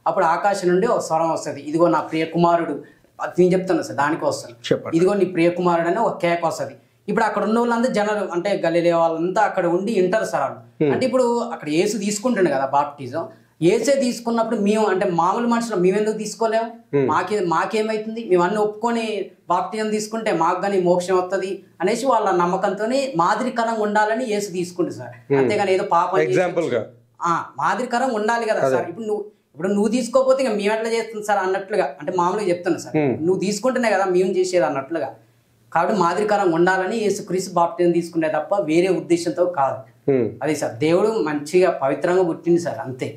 అప్పుడు ఆకాశం నుండి ఒక స్వరం వస్తుంది, ఇదిగో నా ప్రియ కుమారుడు. అది నేను చెప్తాను సార్, దానికి వస్తాను. ఇదిగో నీ ప్రియ కుమారుడు అని ఒక కేక వస్తుంది. ఇప్పుడు అక్కడ ఉన్న వాళ్ళందరూ జనాలు అంటే గలిలే వాళ్ళంతా అక్కడ ఉండి వింటారు సార్ వాళ్ళు. అంటే ఇప్పుడు అక్కడ యేసు తీసుకుంటుండే కదా బాప్టిజం, ఏసే తీసుకున్నప్పుడు మేము అంటే మామూలు మనుషులు మేము ఎందుకు తీసుకోలేము? మాకేమైతుంది? మేము అన్ని ఒప్పుకొని బాప్టిజం తీసుకుంటే మాకు కానీ మోక్షం వస్తుంది అనేసి వాళ్ళ నమ్మకంతో మాదిరికరంగా ఉండాలని ఏసు తీసుకుంటుంది సార్. అంతేగాని ఏదో పాపం మాదిరికరంగా ఉండాలి కదా సార్. ఇప్పుడు నువ్వు తీసుకోకపోతే ఇక మేము ఎట్లా చేస్తుంది సార్ అన్నట్లుగా, అంటే మామూలుగా చెప్తున్నా సార్, నువ్వు తీసుకుంటేనే కదా మేము చేసేది అన్నట్లుగా. కాబట్టి మాదిరికరంగా ఉండాలని యేసుక్రీస్తు బాప్టిజం తీసుకునే తప్ప వేరే ఉద్దేశంతో కాదు. అది సార్, దేవుడు మంచిగా పవిత్రంగా పుట్టింది సార్, అంతే.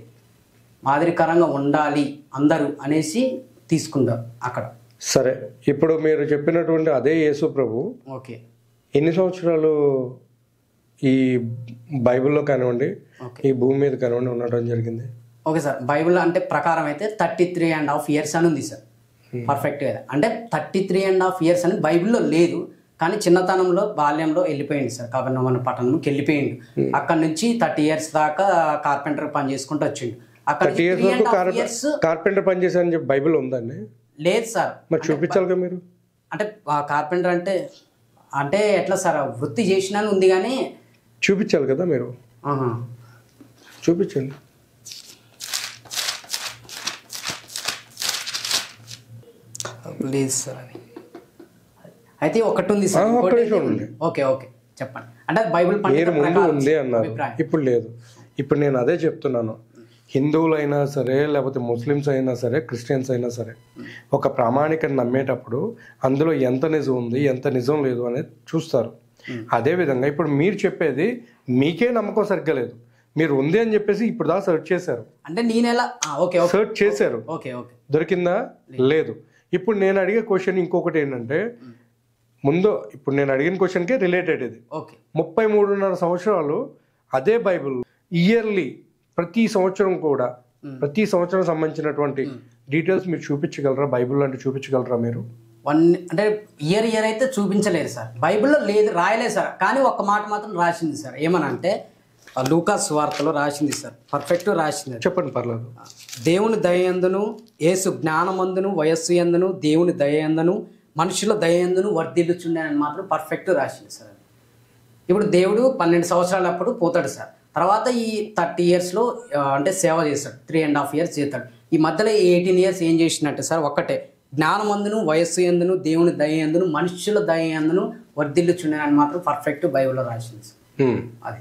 మాదిరికరంగా ఉండాలి అందరూ అనేసి తీసుకుంటారు అక్కడ. సరే, ఇప్పుడు మీరు చెప్పినటువంటి అదే యేసు ప్రభు ఓకే ఎన్ని సంవత్సరాలు ఈ బైబిల్లో కానివ్వండి ఈ భూమి మీద కానివ్వండి ఉండటం జరిగింది? ఓకే సార్, బైబిల్ అంటే ప్రకారం అయితే 33.5 years అని ఉంది సార్ పర్ఫెక్ట్గా. అంటే 33.5 years అని బైబిల్లో లేదు, కానీ చిన్నతనంలో బాల్యంలో వెళ్ళిపోయింది సార్, కబర్నహూము పట్టణంకి వెళ్ళిపోయిండు. అక్కడ నుంచి 30 years దాకా కార్పెంటర్ పని చేసుకుంటూ వచ్చిండు. అక్కడ కార్పెంటర్ పని చేశారని చెప్పి బైబిల్ ఉందండి? లేదు సార్. మరి చూపించాలి కదా మీరు. అంటే కార్పెంటర్ అంటే అంటే ఎట్లా సార్, వృత్తి చేసినా ఉంది కానీ చూపించాలి కదా మీరు. చూపించండి. లేదు సార్, అది అయితే ఒకటి ఉంది సార్. ఓకే ఓకే చెప్పండి. అంటే బైబిల్ ముందు ఉంది అన్నారు, ఇప్పుడు లేదు. ఇప్పుడు నేను అదే చెప్తున్నాను, హిందువులైనా సరే లేకపోతే ముస్లిమ్స్ అయినా సరే క్రిస్టియన్స్ అయినా సరే ఒక ప్రామాణికని నమ్మేటప్పుడు అందులో ఎంత నిజం ఉంది ఎంత నిజం లేదు అనేది చూస్తారు. అదేవిధంగా ఇప్పుడు మీరు చెప్పేది మీకే నమ్మకం సరిగ్గా లేదు, మీరు ఉంది అని చెప్పేసి ఇప్పుడు దా సెర్చ్ చేశారు. అంటే నేను సెర్చ్ చేశారు, దొరికిందా? లేదు. ఇప్పుడు నేను అడిగే క్వశ్చన్ ఇంకొకటి ఏంటంటే, ముందు ఇప్పుడు నేను అడిగిన క్వశ్చన్కే రిలేటెడ్ ఇది. 33.5 సంవత్సరాలు అదే బైబిల్ ఇయర్లీ ప్రతి సంవత్సరం కూడా ప్రతి సంవత్సరం సంబంధించినటువంటి డీటెయిల్స్ మీరు చూపించగలరా? బైబిల్ అంటే చూపించగలరా మీరు? అంటే ఇయర్ అయితే చూపించలేదు సార్, బైబిల్లో లేదు, రాయలేదు సార్. కానీ ఒక్క మాట మాత్రం రాసింది సార్, ఏమనంటే లూకా సువార్తలో రాసింది సార్, పర్ఫెక్ట్ రాసింది. చెప్పండి, పర్లేదు. దేవుని దయయందును యేసు జ్ఞానమందును వయస్సు యందును దేవుని దయయందును మనుషుల దయయందును వర్ధిల్లుచుండని మాత్రం పర్ఫెక్ట్ రాసింది సార్. ఇప్పుడు దేవుడు 12 సంవత్సరాలు అప్పుడు పోతాడు సార్, తర్వాత ఈ 30 yearsలో అంటే సేవ చేస్తాడు, 3.5 years చేస్తాడు. ఈ మధ్యలో 18 years ఏం చేసినట్టు సార్, ఒక్కటే జ్ఞానమందును వయస్సు యందును దేవుని దయయందును మనుషుల దయయందును వర్ధిల్లుచుండని మాత్రం పర్ఫెక్ట్ బైబిల్లో రాసింది సార్. అది